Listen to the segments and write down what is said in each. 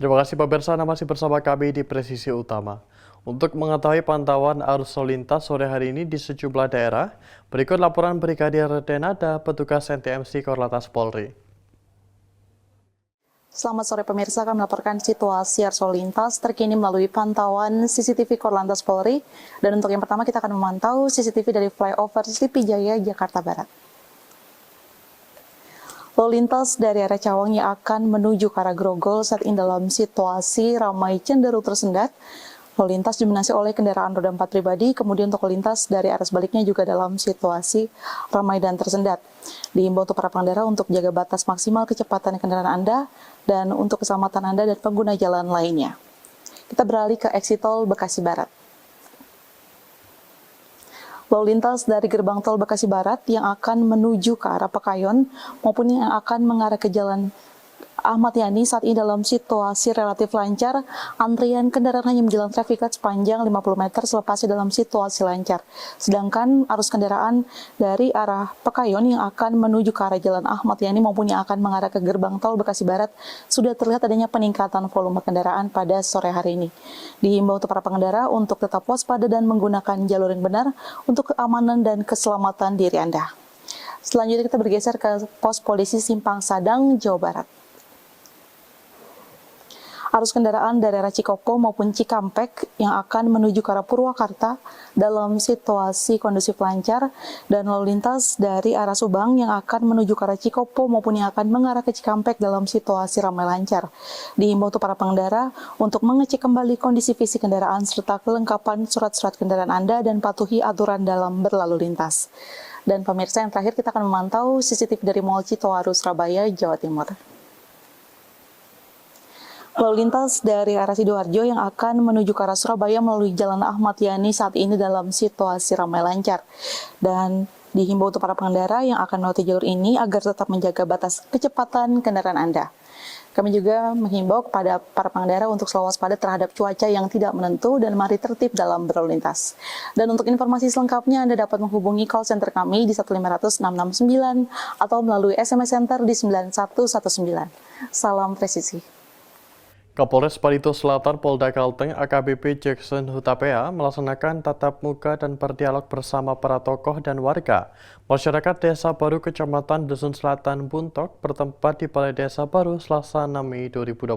Terima kasih pemirsa, Anda masih bersama kami di Presisi Utama. Untuk mengetahui pantauan arus lalu lintas sore hari ini di sejumlah daerah, berikut laporan Brigadir Denada, petugas NTMC Korlantas Polri. Selamat sore pemirsa, kami melaporkan situasi arus lalu lintas terkini melalui pantauan CCTV Korlantas Polri. Dan untuk yang pertama kita akan memantau CCTV dari flyover Slipijaya, Jakarta Barat. Lalu lintas dari arah Cawang yang akan menuju ke arah Grogol saat ini dalam situasi ramai cenderung tersendat. Lalu lintas didominasi oleh kendaraan roda 4 pribadi, kemudian untuk lalu lintas dari arah sebaliknya juga dalam situasi ramai dan tersendat. Diimbau untuk para pengendara untuk jaga batas maksimal kecepatan kendaraan Anda dan untuk keselamatan Anda dan pengguna jalan lainnya. Kita beralih ke exit tol Bekasi Barat. Lalu lintas dari gerbang tol Bekasi Barat yang akan menuju ke arah Pekayon maupun yang akan mengarah ke jalan Ahmad Yani saat ini dalam situasi relatif lancar. Antrian kendaraan hanya menjalan traffic light sepanjang 50 meter selepasnya dalam situasi lancar. Sedangkan arus kendaraan dari arah Pekayon yang akan menuju ke arah jalan Ahmad Yani maupun yang akan mengarah ke gerbang tol Bekasi Barat sudah terlihat adanya peningkatan volume kendaraan pada sore hari ini. Dihimbau untuk para pengendara untuk tetap waspada dan menggunakan jalur yang benar untuk keamanan dan keselamatan diri Anda. Selanjutnya kita bergeser ke pos polisi Simpang Sadang, Jawa Barat. Arus kendaraan dari arah Cikopo maupun Cikampek yang akan menuju ke arah Purwakarta dalam situasi kondusif lancar, dan lalu lintas dari arah Subang yang akan menuju ke arah Cikopo maupun yang akan mengarah ke Cikampek dalam situasi ramai lancar. Dihimbau untuk para pengendara untuk mengecek kembali kondisi fisik kendaraan serta kelengkapan surat-surat kendaraan Anda dan patuhi aturan dalam berlalu lintas. Dan pemirsa, yang terakhir kita akan memantau CCTV dari Mall Citoaru, Surabaya, Jawa Timur. Lalu lintas dari arah Sidoarjo yang akan menuju ke arah Surabaya melalui Jalan Ahmad Yani saat ini dalam situasi ramai lancar. Dan dihimbau untuk para pengendara yang akan melewati jalur ini agar tetap menjaga batas kecepatan kendaraan Anda. Kami juga menghimbau kepada para pengendara untuk selalu waspada terhadap cuaca yang tidak menentu dan mari tertib dalam berlalu lintas. Dan untuk informasi selengkapnya Anda dapat menghubungi call center kami di 1500669 atau melalui SMS Center di 9119. Salam presisi. Kapolres Parito Selatan Polda Kalteng AKBP Jackson Hutapea melaksanakan tatap muka dan berdialog bersama para tokoh dan warga masyarakat Desa Baru Kecamatan Dusun Selatan Buntok bertempat di Balai Desa Baru Selasa 6 Mei 2025.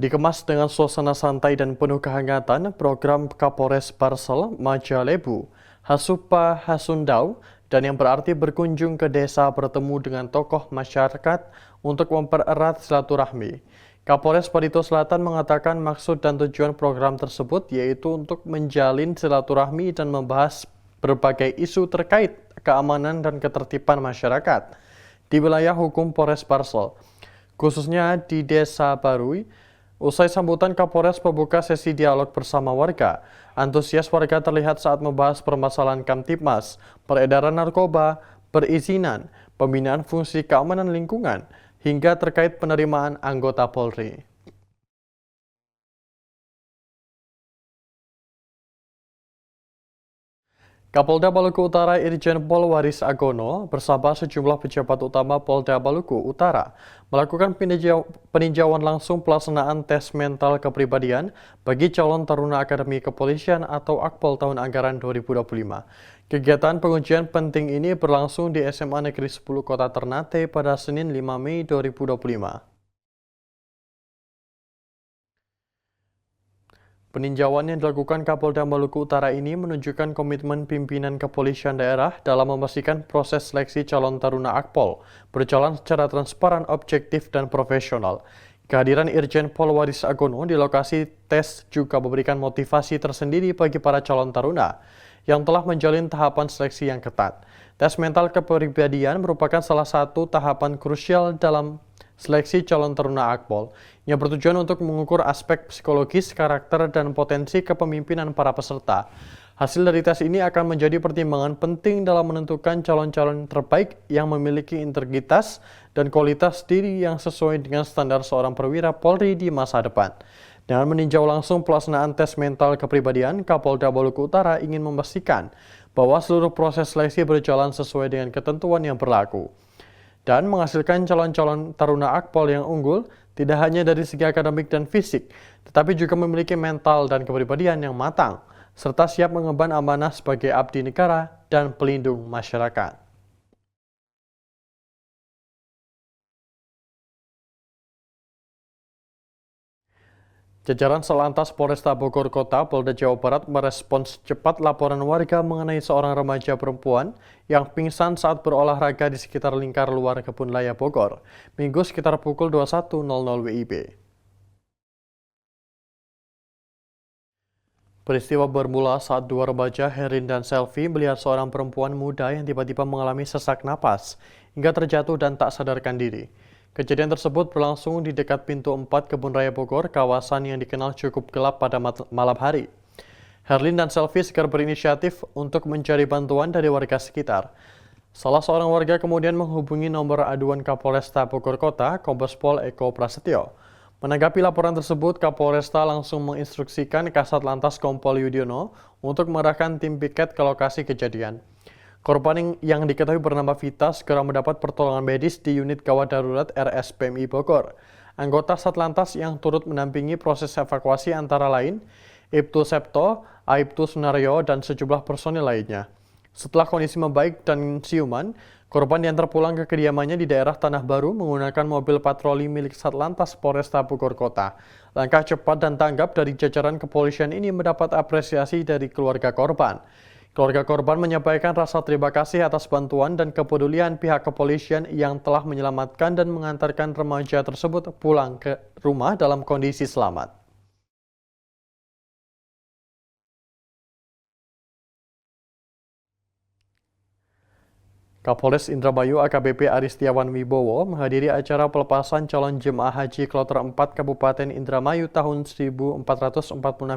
Dikemas dengan suasana santai dan penuh kehangatan, program Kapolres Parsel Majalebu Hasupa Hasundau dan yang berarti berkunjung ke desa bertemu dengan tokoh masyarakat untuk mempererat silaturahmi. Kapolres Parito Selatan mengatakan maksud dan tujuan program tersebut yaitu untuk menjalin silaturahmi dan membahas berbagai isu terkait keamanan dan ketertiban masyarakat di wilayah hukum Polres Parsel, khususnya di Desa Barui. Usai sambutan, Kapolres membuka sesi dialog bersama warga. Antusias warga terlihat saat membahas permasalahan Kamtibmas, peredaran narkoba, perizinan, pembinaan fungsi keamanan lingkungan, hingga terkait penerimaan anggota Polri. Kapolda Maluku Utara Irjen Pol Waris Agono bersama sejumlah pejabat utama Polda Maluku Utara melakukan peninjauan langsung pelaksanaan tes mental kepribadian bagi calon taruna Akademi Kepolisian atau Akpol tahun anggaran 2025. Kegiatan pengujian penting ini berlangsung di SMA Negeri 10 Kota Ternate pada Senin 5 Mei 2025. Peninjauan yang dilakukan Kapolda Maluku Utara ini menunjukkan komitmen pimpinan kepolisian daerah dalam memastikan proses seleksi calon taruna Akpol berjalan secara transparan, objektif, dan profesional. Kehadiran Irjen Pol Waris Agono di lokasi tes juga memberikan motivasi tersendiri bagi para calon taruna yang telah menjalin tahapan seleksi yang ketat. Tes mental kepribadian merupakan salah satu tahapan krusial dalam seleksi calon taruna Akpol yang bertujuan untuk mengukur aspek psikologis, karakter, dan potensi kepemimpinan para peserta. Hasil dari tes ini akan menjadi pertimbangan penting dalam menentukan calon-calon terbaik yang memiliki integritas dan kualitas diri yang sesuai dengan standar seorang perwira Polri di masa depan. Dengan meninjau langsung pelaksanaan tes mental kepribadian, Kapolda Maluku Utara ingin memastikan bahwa seluruh proses seleksi berjalan sesuai dengan ketentuan yang berlaku. dan menghasilkan calon-calon taruna Akpol yang unggul tidak hanya dari segi akademik dan fisik, tetapi juga memiliki mental dan kepribadian yang matang, serta siap mengemban amanah sebagai abdi negara dan pelindung masyarakat. Jajaran Satlantas Polresta Bogor Kota, Polda Jawa Barat merespons cepat laporan warga mengenai seorang remaja perempuan yang pingsan saat berolahraga di sekitar lingkar luar Kebun Laya Bogor, Minggu sekitar pukul 21.00 WIB. Peristiwa bermula saat dua remaja, Herin dan Selvi, melihat seorang perempuan muda yang tiba-tiba mengalami sesak napas hingga terjatuh dan tak sadarkan diri. Kejadian tersebut berlangsung di dekat pintu 4 Kebun Raya Bogor, kawasan yang dikenal cukup gelap pada malam hari. Herlin dan Selvi segera berinisiatif untuk mencari bantuan dari warga sekitar. Salah seorang warga kemudian menghubungi nomor aduan Kapolresta Bogor Kota, Kombes Pol Eko Prasetyo. Menanggapi laporan tersebut, Kapolresta langsung menginstruksikan Kasat Lantas Kompol Yudiono untuk mengerahkan tim piket ke lokasi kejadian. Korban yang diketahui bernama Vita segera mendapat pertolongan medis di unit gawat darurat RSPMI Bogor. Anggota Satlantas yang turut mendampingi proses evakuasi antara lain Ibtu Septo, Aibtu Sunario, dan sejumlah personil lainnya. Setelah kondisi membaik dan siuman, korban diantar pulang ke kediamannya di daerah Tanah Baru menggunakan mobil patroli milik Satlantas Polresta Bogor Kota. Langkah cepat dan tanggap dari jajaran kepolisian ini mendapat apresiasi dari keluarga korban. Keluarga korban menyampaikan rasa terima kasih atas bantuan dan kepedulian pihak kepolisian yang telah menyelamatkan dan mengantarkan remaja tersebut pulang ke rumah dalam kondisi selamat. Kapolres Indramayu AKBP Aristiawan Wibowo menghadiri acara pelepasan calon jemaah haji Kloter 4 Kabupaten Indramayu tahun 1446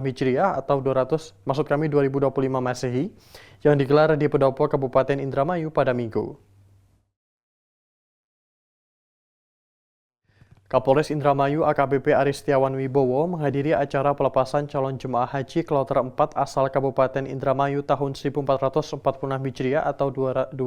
Hijriah atau 2025 Masehi yang digelar di Pendopo Kabupaten Indramayu pada Minggu. Kapolres Indramayu AKBP Aristiawan Wibowo menghadiri acara pelepasan calon jemaah haji Kloter 4 asal Kabupaten Indramayu tahun 1446 Hijriah atau 2025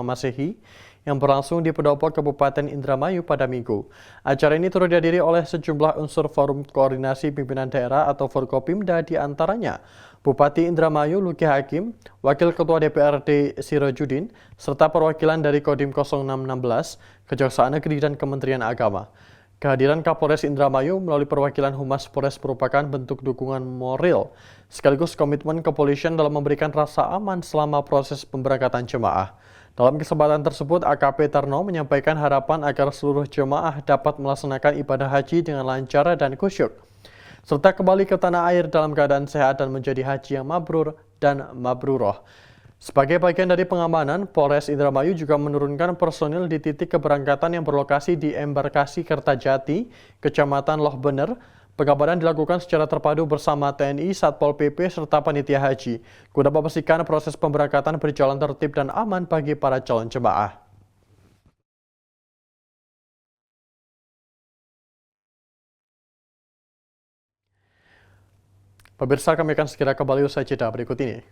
Masehi yang berlangsung di Pendopo Kabupaten Indramayu pada Minggu. Acara ini turut dihadiri oleh sejumlah unsur Forum Koordinasi Pimpinan Daerah atau Forkopimda, di antaranya Bupati Indramayu Luki Hakim, Wakil Ketua DPRD Sirojudin, serta perwakilan dari Kodim 0616, Kejaksaan Negeri, dan Kementerian Agama. Kehadiran Kapolres Indramayu melalui perwakilan Humas Polres merupakan bentuk dukungan moral sekaligus komitmen kepolisian dalam memberikan rasa aman selama proses pemberangkatan jemaah. Dalam kesempatan tersebut, AKP Tarno menyampaikan harapan agar seluruh jemaah dapat melaksanakan ibadah haji dengan lancar dan khusyuk, serta kembali ke tanah air dalam keadaan sehat dan menjadi haji yang mabrur dan mabruroh. Sebagai bagian dari pengamanan, Polres Indramayu juga menurunkan personil di titik keberangkatan yang berlokasi di Embarkasi Kertajati, Kecamatan Loh Bener. Pengamanan dilakukan secara terpadu bersama TNI, Satpol PP, serta panitia haji, guna memastikan proses pemberangkatan berjalan tertib dan aman bagi para calon jemaah. Pemirsa, kami akan segera kembali usai jeda berikut ini.